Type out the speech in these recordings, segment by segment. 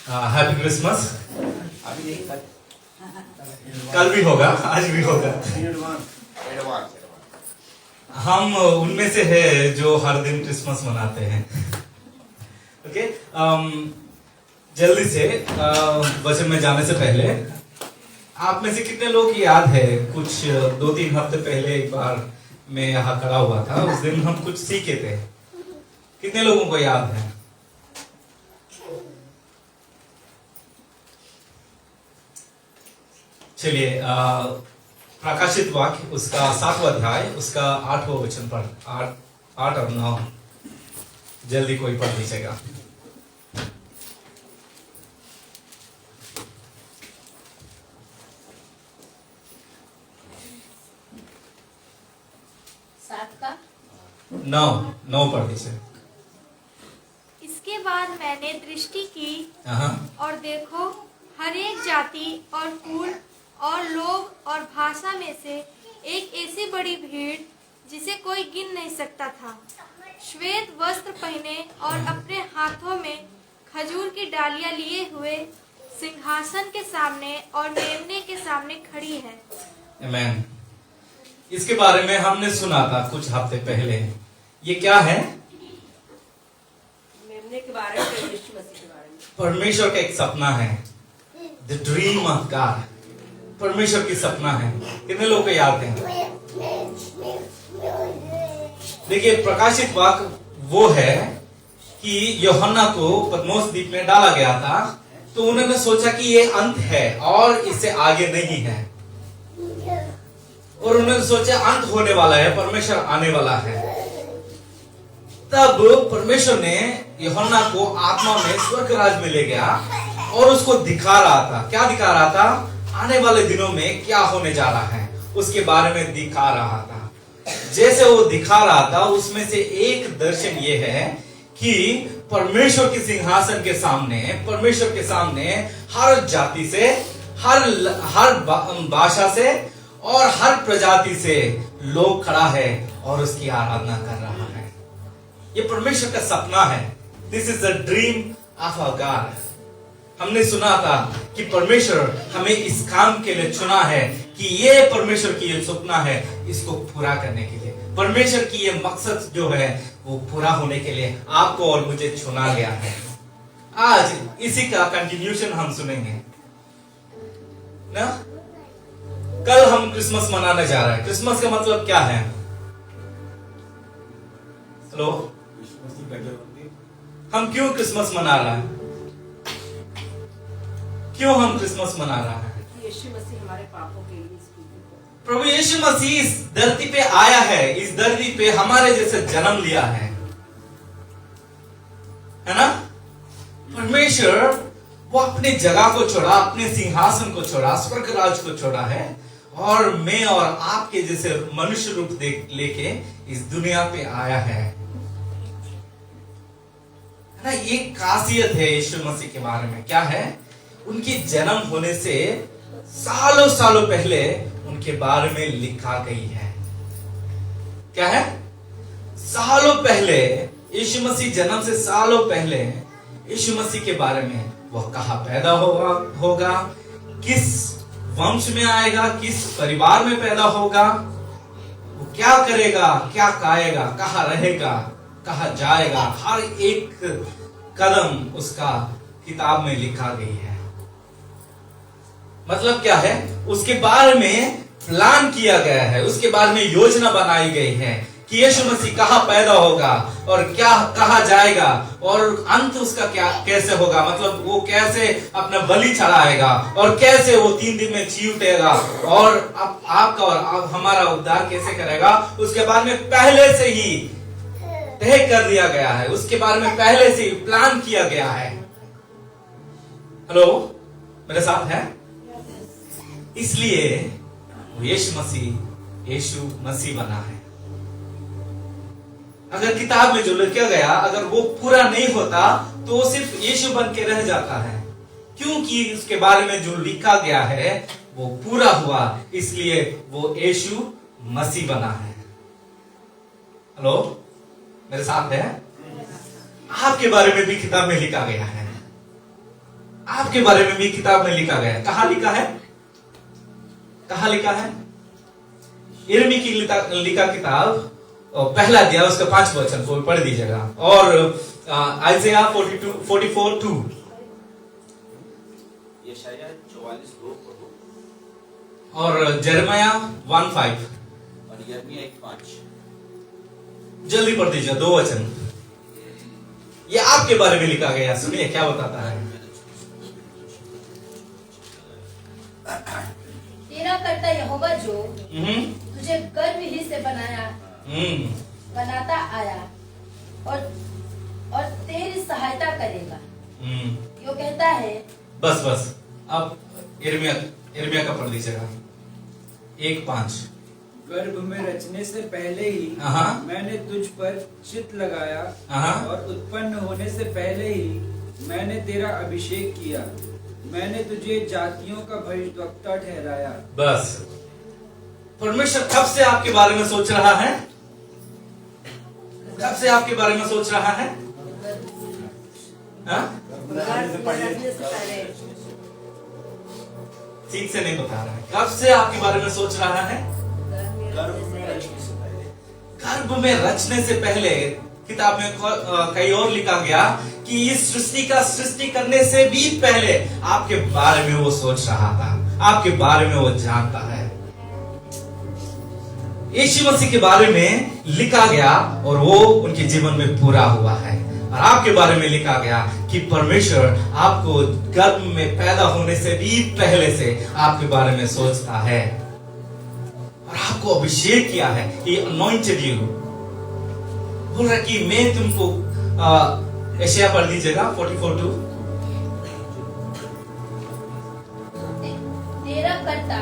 Happy Christmas. कल भी होगा, आज भी होगा। हम उनमें से है जो हर दिन क्रिसमस मनाते हैं। ओके, जल्दी से वचन में जाने से पहले आप में से कितने लोग की याद है, कुछ 2-3 हफ्ते पहले एक बार मैं यहाँ खड़ा हुआ था, उस दिन हम कुछ सीखे थे। कितने लोगों को याद है? चलिए, प्रकाशित वाक्य उसका 7वां अध्याय उसका 8वां वचन पर 8 और 9 जल्दी कोई पढ़ लीजिएगा। नौ पढ़ दीजिए। इसके बाद मैंने दृष्टि की और देखो, हर एक जाति और कुल और लोग और भाषा में से एक ऐसी बड़ी भीड़ जिसे कोई गिन नहीं सकता था, श्वेत वस्त्र पहने और अपने हाथों में खजूर की डालियां लिए हुए सिंहासन के सामने और मेमने के सामने खड़ी है। आमीन। इसके बारे में हमने सुना था कुछ हफ्ते पहले। ये क्या है? मेमने के बारे में, यीशु मसीह के बारे में। परमेश्वर का एक सपना है, द ड्रीम ऑफ गॉड। परमेश्वर की सपना है। कितने लोग को याद है? देखिए, प्रकाशित वाक्य वो है कि यूहन्ना को पतमोस द्वीप में डाला गया था, तो उन्होंने सोचा कि ये अंत है और इससे आगे नहीं है, और उन्होंने सोचा अंत होने वाला है, परमेश्वर आने वाला है। तब परमेश्वर ने यूहन्ना को आत्मा में स्वर्ग राज में ले गया और उसको दिखा रहा था। क्या दिखा रहा था? आने वाले दिनों में क्या होने जा रहा है उसके बारे में दिखा रहा था। जैसे वो दिखा रहा था, उसमें से एक दर्शन ये है कि परमेश्वर के सिंहासन के सामने, परमेश्वर के सामने हर जाति से, हर भाषा से और हर प्रजाति से लोग खड़ा है और उसकी आराधना कर रहा है। ये परमेश्वर का सपना है। This is the dream of our God. हमने सुना था कि परमेश्वर हमें इस काम के लिए चुना है, कि ये परमेश्वर की ये सपना है, इसको पूरा करने के लिए, परमेश्वर की ये मकसद जो है वो पूरा होने के लिए आपको और मुझे चुना गया है। आज इसी का कंटिन्यूशन हम सुनेंगे ना। कल हम क्रिसमस मनाने जा रहे हैं। क्रिसमस का मतलब क्या है? हेलो, हम क्यों क्रिसमस मना रहे हैं? क्यों हम क्रिसमस मना रहे हैं? यीशु मसीह हमारे पापों के लिए प्रभु यीशु मसीह इस धरती पे आया है, इस धरती पे हमारे जैसे जन्म लिया है ना। परमेश्वर वो अपनी जगह को छोड़ा, अपने सिंहासन को छोड़ा, स्वर्ग राज को छोड़ा है, और मैं और आपके जैसे मनुष्य रूप लेके इस दुनिया पे आया है ना। ये खासियत है यीशु मसीह के बारे में। क्या है? उनके जन्म होने से सालों सालों पहले उनके बारे में लिखा गई है। क्या है? सालों पहले, यीशु मसीह जन्म से सालों पहले यीशु मसीह के बारे में, वह कहाँ पैदा होगा, किस वंश में आएगा, किस परिवार में पैदा होगा, वो क्या करेगा, क्या खाएगा, कहाँ रहेगा, कहाँ जाएगा, हर एक कदम उसका किताब में लिखा गई है। मतलब क्या है? उसके बारे में प्लान किया गया है, उसके बारे में योजना बनाई गई है कि यीशु मसीह कहाँ पैदा होगा और क्या कहाँ जाएगा और अंत उसका क्या कैसे होगा। मतलब वो कैसे अपना बलि चढ़ाएगा और कैसे वो 3 दिन में जी उठेगा और आपका और हमारा उद्धार कैसे करेगा, उसके बारे में पहले से ही तय कर दिया गया है, उसके बारे में पहले से ही प्लान किया गया है। हेलो, मेरे साथ है? इसलिए यीशु मसीह बना है। अगर किताब में जो लिखा गया, अगर वो पूरा नहीं होता तो वो सिर्फ यीशु बन के रह जाता है, क्योंकि उसके बारे में जो लिखा गया है वो पूरा हुआ, इसलिए वो यीशु मसीह बना है। हेलो, मेरे साथ है? आपके बारे में भी किताब में लिखा गया है। आपके बारे में भी किताब में लिखा गया है। कहां लिखा है? कहां लिखा है? यिर्मयाह की लिखा किताब और पहला अध्याय उसका 5 वचन को पढ़ दीजिएगा। और आइज़ाया 44:2 यशायाह 44:2 पढ़ो और यिर्मयाह 1:5 और यिर्मयाह 1:5। जल्दी पढ़ दीजिए, 2 वचन। ये आपके बारे में लिखा गया, सुनिए क्या बताता है। तेरा कर्ता यहोवा जो तुझे गर्भ ही से बनाता आया और तेरी सहायता करेगा, यो कहता है। बस अब यिर्मयाह का पढ़ दीजिएगा 1:5। गर्भ में रचने से पहले ही मैंने तुझ पर चित्त लगाया और उत्पन्न होने से पहले ही मैंने तेरा अभिषेक किया। मैंने तुझे जातियों का भविष्यद्वक्ता ठहराया। बस परमेश्वर कब से आपके बारे में सोच रहा है? कब से आपके बारे में सोच रहा है? ठीक से नहीं बता रहा है। कब से आपके बारे में सोच रहा है? गर्भ में रचने से पहले। किताब में कहीं और लिखा गया कि इस सृष्टि का सृष्टि करने से भी पहले आपके बारे में वो सोच रहा था, आपके बारे में वो जानता है। यीशु मसीह के बारे में लिखा गया और वो उनके जीवन में पूरा हुआ है। और आपके बारे में लिखा गया कि परमेश्वर आपको गर्भ में पैदा होने से भी पहले से आपके बारे में सोचता है और आपको अभिषेक किया है। He anointed you। बोल रहा कि मैं तुमको यशायाह पढ़ दीजिएगा 44:2। तेरा कर्ता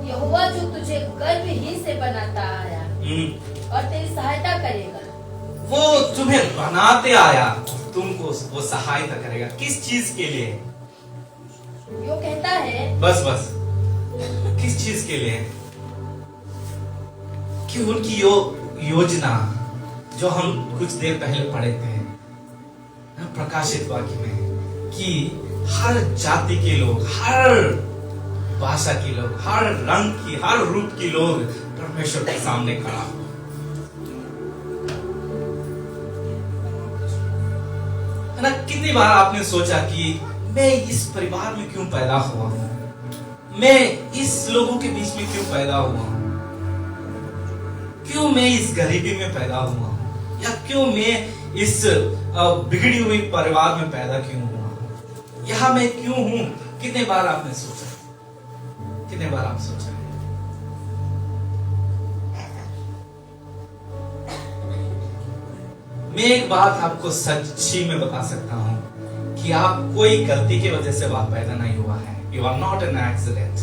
यहोवा जो तुझे गर्भ ही से बनाता आया और तेरी सहायता करेगा। वो तुम्हें बनाते आया, तुमको वो सहायता करेगा। किस चीज के लिए? यो कहता है। बस किस चीज के लिए? कि उनकी योजना जो हम कुछ देर पहले पढ़े थे प्रकाशित वाक्य में, कि हर जाति के लोग, हर भाषा के लोग, हर रंग की, हर रूप के लोग परमेश्वर के सामने खड़ा हो। है ना? कितनी बार आपने सोचा कि मैं इस परिवार में क्यों पैदा हुआ हूं? मैं इस लोगों के बीच में क्यों पैदा हुआ हूं? क्यों मैं इस गरीबी में पैदा हुआ हूं? या क्यों मैं इस बिगड़ी हुई परिवार में पैदा क्यों हुआ हूं? यहां मैं क्यों हूं? कितने बार आपने सोचा? कितने बार आप सोचा? मैं एक बात आपको सच्ची में बता सकता हूं कि आप कोई गलती की वजह से वहां पैदा नहीं हुआ है। You are not an accident.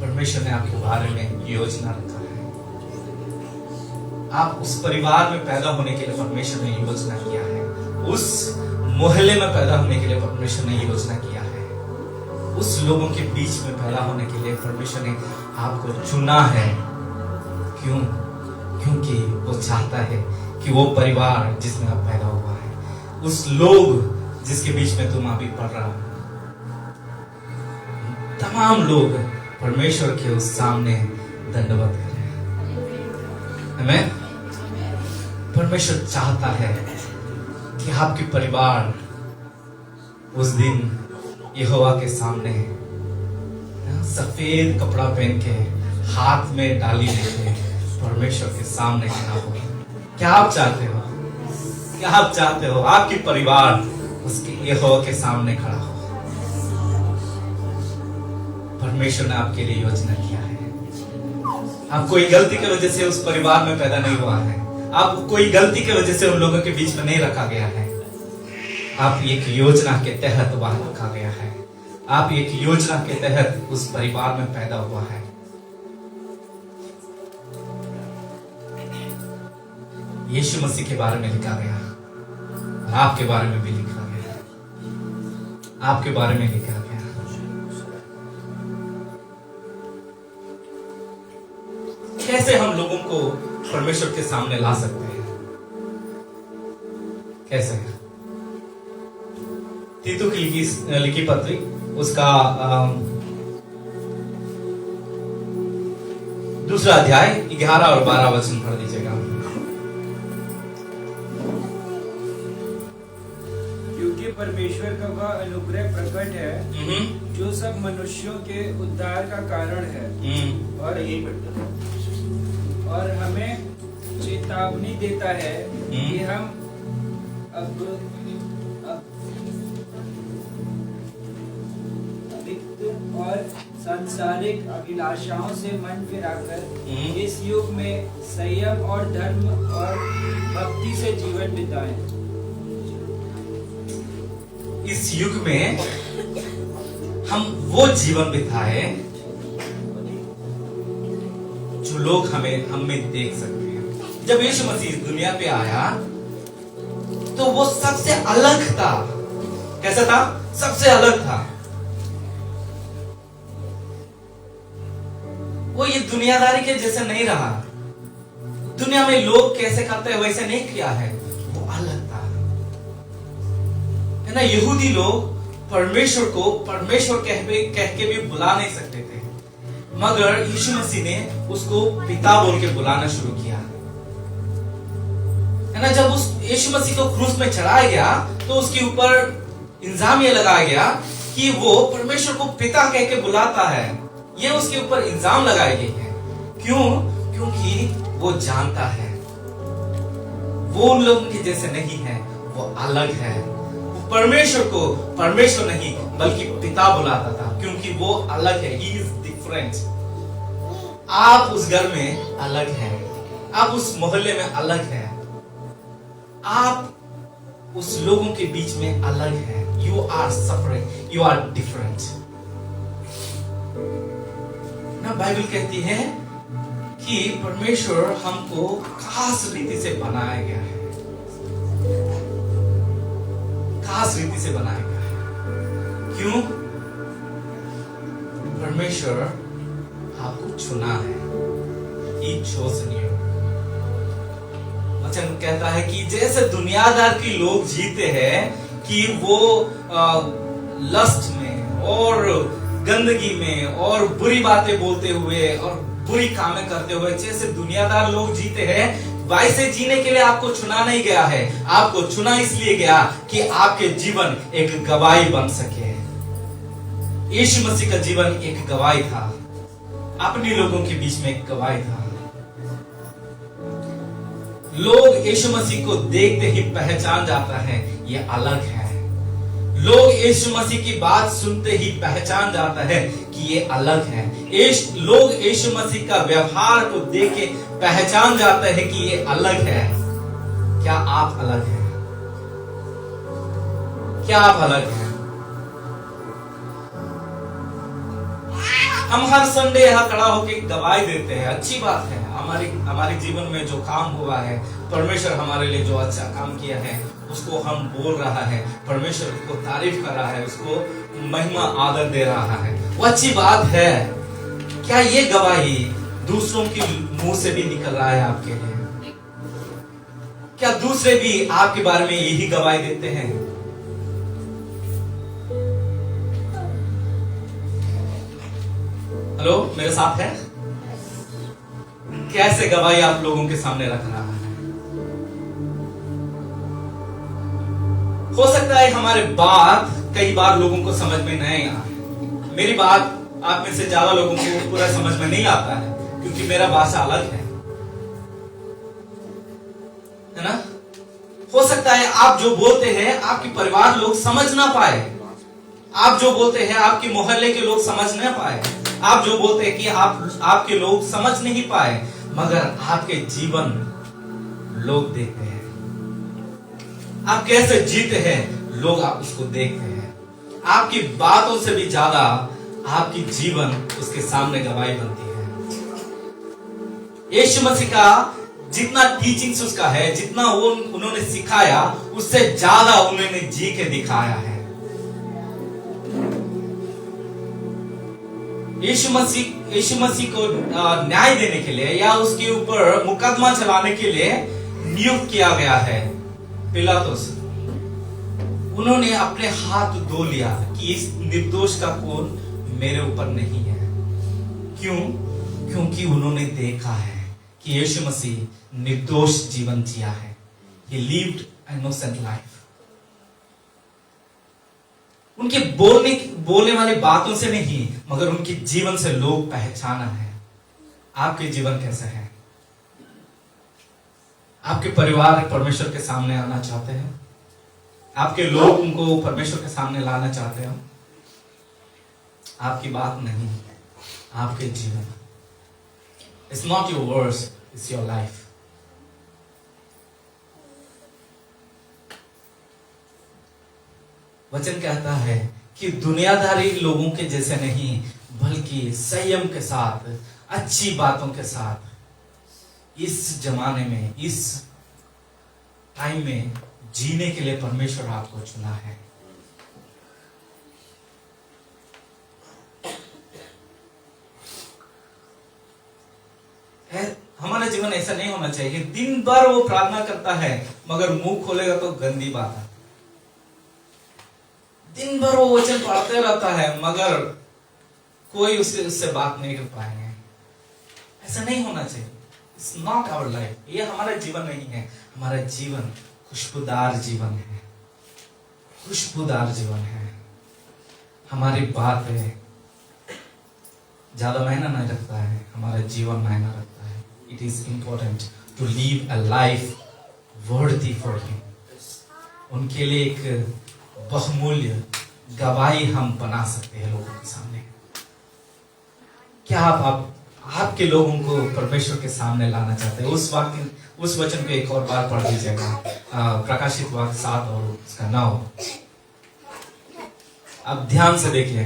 परमेश्वर ने आपके बारे में योजना रखा है। आप उस परिवार में पैदा होने के लिए परमेश्वर ने योजना किया है। उस मोहल्ले में पैदा होने के लिए परमेश्वर ने योजना किया है। उस लोगों के बीच में पैदा होने के लिए परमेश्वर ने आपको चुना है। क्यों? क्योंकि वो चाहता है कि वो परिवार जिसमें आप पैदा हुआ है, उस लोग जिसके बीच में तुम अभी पढ़ रहा हो, तमाम लोग परमेश्वर के उस सामने दंडवत करें। आमीन। परमेश्वर चाहता है कि आपके परिवार उस दिन यहोवा के सामने सफेद कपड़ा पहन के, हाथ में डाली लेके परमेश्वर के सामने खड़ा हो। क्या आप चाहते हो? क्या आप चाहते हो आपकी परिवार उसके यहोवा के सामने खड़ा हो? परमेश्वर ने आपके लिए योजना किया है। आप कोई गलती की वजह से उस परिवार में पैदा नहीं हुआ है। आप कोई गलती की वजह से उन लोगों के बीच में नहीं रखा गया है। आप एक योजना के तहत वहां रखा गया है। आप एक योजना के तहत उस परिवार में पैदा हुआ है। यीशु मसीह के बारे में लिखा गया और आपके बारे में भी लिखा गया। आपके बारे में लिखा गया। कैसे हम लोगों को परमेश्वर के सामने ला सकते हैं? कैसे? तीतु की लिखी पत्री उसका 2 अध्याय 11 और 12 वचन पढ़ दीजिएगा। क्योंकि परमेश्वर का वह अनुग्रह प्रकट है जो सब मनुष्यों के उद्धार का कारण है और हमें चेतावनी देता है कि हम अब और सांसारिक अभिलाषाओं से मन फिराकर इस युग में संयम और धर्म और भक्ति से जीवन बिताएं। इस युग में हम वो जीवन बिताए जो लोग हमें देख सकते हैं। जब यीशु मसीह इस दुनिया पे आया तो वो सबसे अलग था। कैसा था? सबसे अलग था। वो ये दुनियादारी के जैसे नहीं रहा। दुनिया में लोग कैसे करते हैं वैसे नहीं किया है, वो अलग था। है ना, यहूदी लोग परमेश्वर को परमेश्वर कह के भी बुला नहीं सकते थे, मगर यीशु मसीह ने उसको पिता बोल के बुलाना शुरू किया। है ना, जब उस यीशु मसीह को क्रूस में चढ़ाया गया तो उसके ऊपर इल्जाम ये लगाया गया कि वो परमेश्वर को पिता कह के बुलाता है। ये उसके ऊपर इल्जाम लगाए गए हैं। क्यों? क्योंकि वो जानता है वो उन लोगों के जैसे नहीं है, वो अलग है। वो परमेश्वर को परमेश्वर नहीं बल्कि पिता बुलाता था, क्योंकि वो अलग है। He is different. आप उस घर में अलग हैं, आप उस मोहल्ले में अलग हैं, आप उस लोगों के बीच में अलग हैं। You are separate, you are different. ना बाइबल कहती है कि परमेश्वर हमको खास रीति से बनाया गया है, खास रीति से बनाया गया है। क्यों? परमेश्वर आपको चुना है। He chosen you। वचन कहता है कि जैसे दुनियादार के लोग जीते हैं कि वो लस्ट में और गंदगी में और बुरी बातें बोलते हुए और बुरी कामें करते हुए जैसे दुनियादार लोग जीते हैं, वैसे जीने के लिए आपको चुना नहीं गया है। आपको चुना इसलिए गया कि आपके जीवन एक गवाही बन सके। यीशु मसीह का जीवन एक गवाही था, अपने लोगों के बीच में एक गवाही था। लोग यीशु मसीह को देखते ही पहचान जाता है ये अलग है। लोग यीशु मसीह की बात सुनते ही पहचान जाता है कि ये अलग है। लोग यीशु मसीह का व्यवहार को देख के पहचान जाते हैं कि ये अलग है। क्या आप अलग हैं? क्या आप अलग हैं? हम हर संडे यहाँ खड़ा होकर गवाही देते हैं, अच्छी बात है। हमारे जीवन में जो काम हुआ है, परमेश्वर हमारे लिए जो अच्छा काम किया है उसको हम बोल रहा है, परमेश्वर को तारीफ कर रहा है, उसको महिमा आदर दे रहा है, वो अच्छी बात है। क्या ये गवाही दूसरों के मुंह से भी निकल रहा है आपके लिए? क्या दूसरे भी आपके बारे में यही गवाही देते हैं? हेलो, मेरे साथ है? कैसे गवाही आप लोगों के सामने रख रहा है? हो सकता है हमारे बात कई बार लोगों को समझ में नहीं आए। मेरी बात आप में से ज्यादा लोगों को पूरा समझ में नहीं आता है, क्योंकि मेरा भाषा अलग है ना। हो सकता है आप जो बोलते हैं आपके परिवार लोग समझ ना पाए, आप जो बोलते हैं आपके मोहल्ले के लोग समझ ना पाए, आप जो बोलते हैं कि आपके लोग समझ नहीं पाए, मगर आपके जीवन लोग देखते हैं। आप कैसे जीते हैं लोग आप उसको देखते हैं। आपकी बातों से भी ज्यादा आपकी जीवन उसके सामने गवाही बनती है। यीशु मसीह का जितना टीचिंग्स उसका है, जितना वो उन्होंने सिखाया, उससे ज्यादा उन्होंने जी के दिखाया है। यीशु मसीह को न्याय देने के लिए या उसके ऊपर मुकदमा चलाने के लिए नियुक्त किया गया है पिलातुस। उन्होंने अपने हाथ धो लिया कि इस निर्दोष का खून मेरे ऊपर नहीं है। क्यों? क्योंकि उन्होंने देखा है कि यीशु मसीह निर्दोष जीवन जिया है। He lived an innocent life. उनके बोलने वाली बातों से नहीं, मगर उनके जीवन से लोग पहचाना है। आपके जीवन कैसा है? आपके परिवार परमेश्वर के सामने आना चाहते हैं? आपके लोग उनको परमेश्वर के सामने लाना चाहते हो? आपकी बात नहीं, आपके जीवन। It's not your words, it's your life. वचन कहता है कि दुनियादारी लोगों के जैसे नहीं, बल्कि संयम के साथ, अच्छी बातों के साथ इस जमाने में, इस टाइम में जीने के लिए परमेश्वर आपको चुना है। हमारा जीवन ऐसा नहीं होना चाहिए। दिन भर वो प्रार्थना करता है, मगर मुंह खोलेगा तो गंदी बात है। दिन भर वो वचन पढ़ते रहता है, मगर कोई उससे बात नहीं कर पाएंगे। ऐसा नहीं होना चाहिए। It's not our life. ये हमारा जीवन नहीं है। हमारा जीवन खुशबूदार जीवन है, खुशबूदार जीवन है। हमारी बात है ज्यादा मायना नहीं रखता है, हमारा जीवन मायना रखता है। It is important to live a life worthy for him. उनके लिए एक बहुमूल्य गवाही हम बना सकते हैं लोगों के सामने। क्या आप आपके लोगों को परमेश्वर के सामने लाना चाहते हैं? उस वचन को एक और बार पढ़ लीजिएगा, प्रकाशित वाक्य 7 और उसका 9। अब ध्यान से देखिए।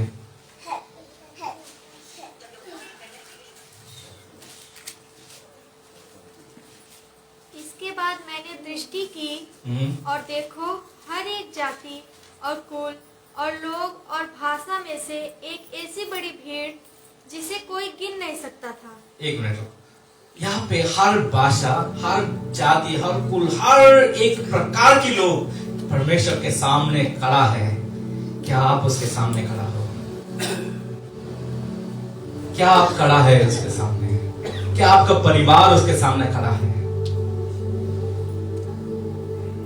इसके बाद मैंने दृष्टि की और देखो, हर एक जाति और कुल और लोग और भाषा में से एक ऐसी बड़ी भीड़ जिसे कोई गिन नहीं सकता था। एक मिनट रुको। यहाँ पे हर भाषा, हर जाति, हर कुल, हर एक प्रकार के लोग परमेश्वर के सामने खड़ा है। क्या आप उसके सामने खड़ा हो? क्या आप खड़ा है उसके सामने? क्या आपका परिवार उसके सामने खड़ा है?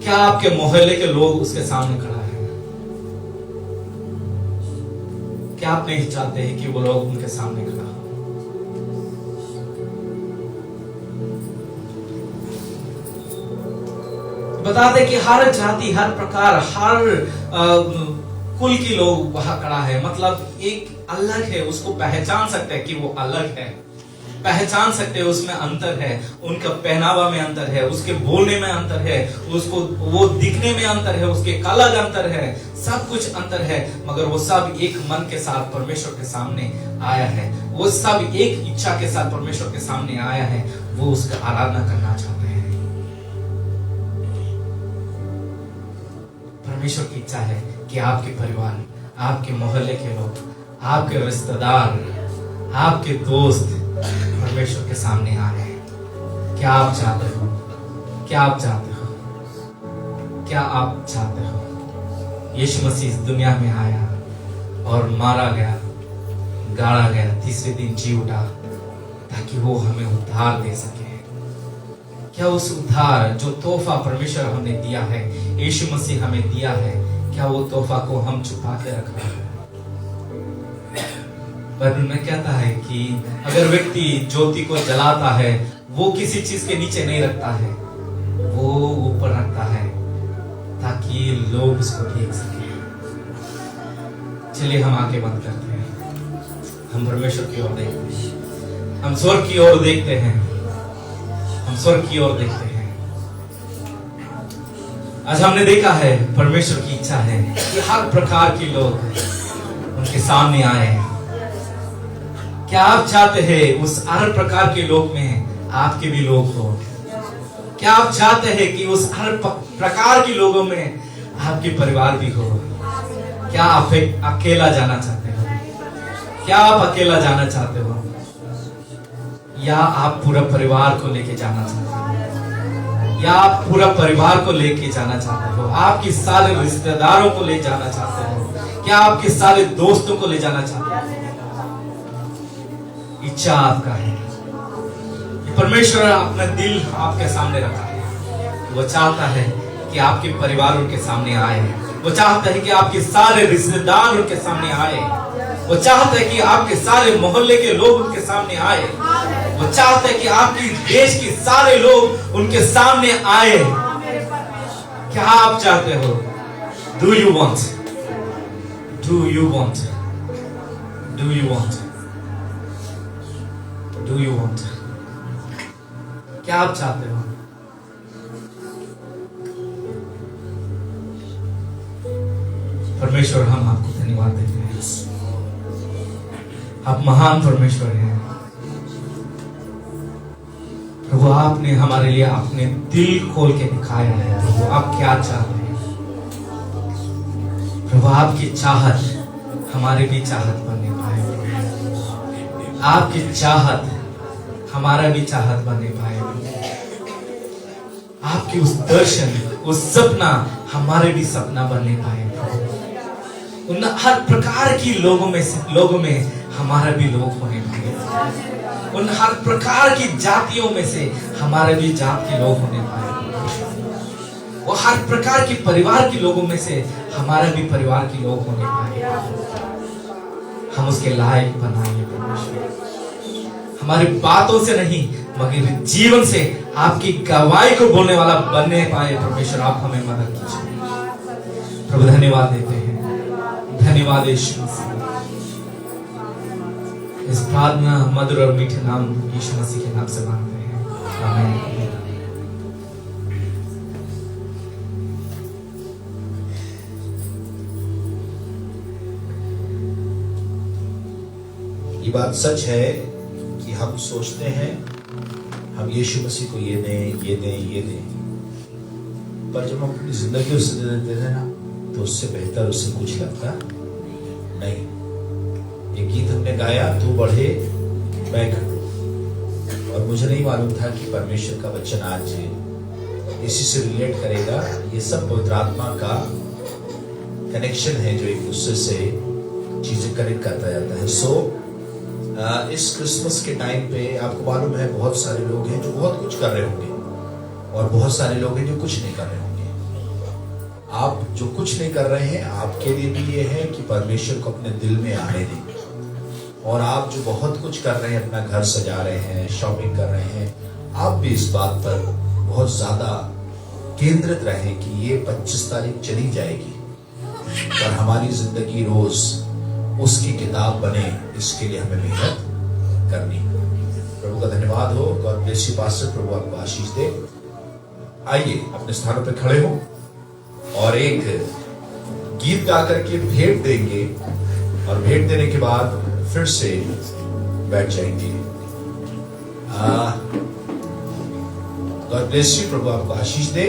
क्या आपके मोहल्ले के लोग उसके सामने खड़ा है? क्या आप नहीं चाहते हैं कि वो लोग उनके सामने खड़ा हो? बता दें कि हर जाति, हर प्रकार, हर कुल के लोग वहां खड़ा है। मतलब एक अलग है, उसको पहचान सकते हैं कि वो अलग है, पहचान सकते हैं उसमें अंतर है, उनका पहनावा में अंतर है, उसके बोलने में अंतर है, उसको वो दिखने में अंतर है, उसके अलग अंतर है, सब कुछ अंतर है, मगर वो सब एक मन के साथ परमेश्वर के सामने आया है। वो सब एक इच्छा के साथ परमेश्वर के सामने आया है। वो उसका आराधना करना चाहते हैं। परमेश्वर की इच्छा है कि आपके परिवार, आपके मोहल्ले के लोग, आपके रिश्तेदार, आपके दोस्त परमेश्वर के सामने आ रहे हैं। क्या आप चाहते हो? क्या आप चाहते हो? क्या आप चाहते हो? यीशु मसीह इस दुनिया में आया और मारा गया, गाड़ा गया, तीसरे दिन जी उठा ताकि वो हमें उद्धार दे सके। क्या उस उद्धार जो तोहफा परमेश्वर हमें दिया है, यीशु मसीह हमें दिया है, क्या वो तोहफा को हम छुपा के रख रहे हैं? बाइबल में कहता है कि अगर व्यक्ति ज्योति को जलाता है, वो किसी चीज के नीचे नहीं रखता है, वो ऊपर रखता है ताकि लोग उसको देख सके। चलिए हम आंखें बंद करते हैं, हम परमेश्वर की ओर देखते हैं, हम स्वर्ग की ओर देखते हैं, हम स्वर्ग की ओर देखते हैं। आज हमने देखा है परमेश्वर की इच्छा है कि हर प्रकार के लोग उनके सामने आए। क्या आप चाहते हैं उस हर प्रकार के लोग में आपके भी लोग हो? क्या आप चाहते हैं कि उस हर प्रकार के लोगों में आपके परिवार भी हो? क्या आप अकेला जाना चाहते हो? क्या आप अकेला जाना चाहते हो या आप पूरा परिवार को लेके जाना चाहते हो? या आप पूरा परिवार को लेके जाना चाहते हो? आपके सारे रिश्तेदारों को ले जाना चाहते हो? क्या आपके सारे दोस्तों को ले जाना चाहते हो? इच्छा आपका है। परमेश्वर अपना दिल आपके सामने रखा है। वो चाहता है कि आपके परिवार उनके सामने आए। वो चाहता है कि आपके सारे रिश्तेदार उनके सामने आए। वो चाहता है कि आपके सारे मोहल्ले के लोग उनके सामने आए। वो चाहता है कि आपकी देश के सारे लोग उनके सामने आए। क्या आप चाहते हो? Do you want? Do you want? Do you want? Do you want? क्या आप चाहते हो? परमेश्वर, हम आपको धन्यवाद देते हैं। आप महान परमेश्वर हैं प्रभु। आपने हमारे लिए अपने दिल खोल के दिखाया है प्रभु, आप क्या चाहते हैं प्रभु। आपकी चाहत हमारे भी चाहत बनने पाए। आपकी चाहत हमारा भी चाहत बनने पाए। आपकी उस दर्शन, उस सपना हमारे भी सपना बनने पाए। उन हर प्रकार की लोगों में हमारा भी लोग होने पाए। उन हर प्रकार की जातियों में से हमारे भी जात के लोग होने पाए। वो हर प्रकार के परिवार के लोगों में से हमारा भी परिवार के लोग होने पाए। हम उसके लायक बनाइए परमेश्वर। हमारी बातों से नहीं मगर जीवन से आपकी गवाही को बोलने वाला बनने पाए परमेश्वर। आप हमें मदद कीजिए प्रभु। धन्यवाद देते हैं। धन्यवाद यीशु मसीह। इस प्रार्थना मधुर और मीठे नाम यीशु मसीह के नाम से मांगते हैं, आमीन। ये बात सच है कि हम सोचते हैं हम यीशु मसीह को ये दें, ये दें, ये दें, पर जब हम अपनी जिंदगी उससे दे देते हैं ना, तो उससे बेहतर उससे कुछ लगता नहीं। ये गीत हमने गाया, तू बढ़े मैं घटूं, और मुझे नहीं मालूम था कि परमेश्वर का वचन आज इसी से रिलेट करेगा। ये सब पवित्र आत्मा का कनेक्शन है जो एक दूसरे से चीजें कनेक्ट करता जाता है। इस क्रिसमस के टाइम पे आपको मालूम है बहुत सारे लोग हैं जो बहुत कुछ कर रहे होंगे, और बहुत सारे लोग हैं जो कुछ नहीं कर रहे होंगे। आप जो कुछ नहीं कर रहे हैं, आपके लिए भी ये है कि परमेश्वर को अपने दिल में आने दें। और आप जो बहुत कुछ कर रहे हैं, अपना घर सजा रहे हैं, शॉपिंग कर रहे हैं, आप भी इस बात पर बहुत ज्यादा केंद्रित रहें कि ये 25 तारीख चली जाएगी, पर हमारी जिंदगी रोज उसकी किताब बने, इसके लिए हमें मेहनत करनी। प्रभु का धन्यवाद हो। God bless you pastor. प्रभु आपको आशीष दे। आइए अपने स्थानों पर खड़े हो और एक गीत गा करके भेंट देंगे, और भेंट देने के बाद फिर से बैठ जाएंगे। God bless you. प्रभु आपको आशीष दे।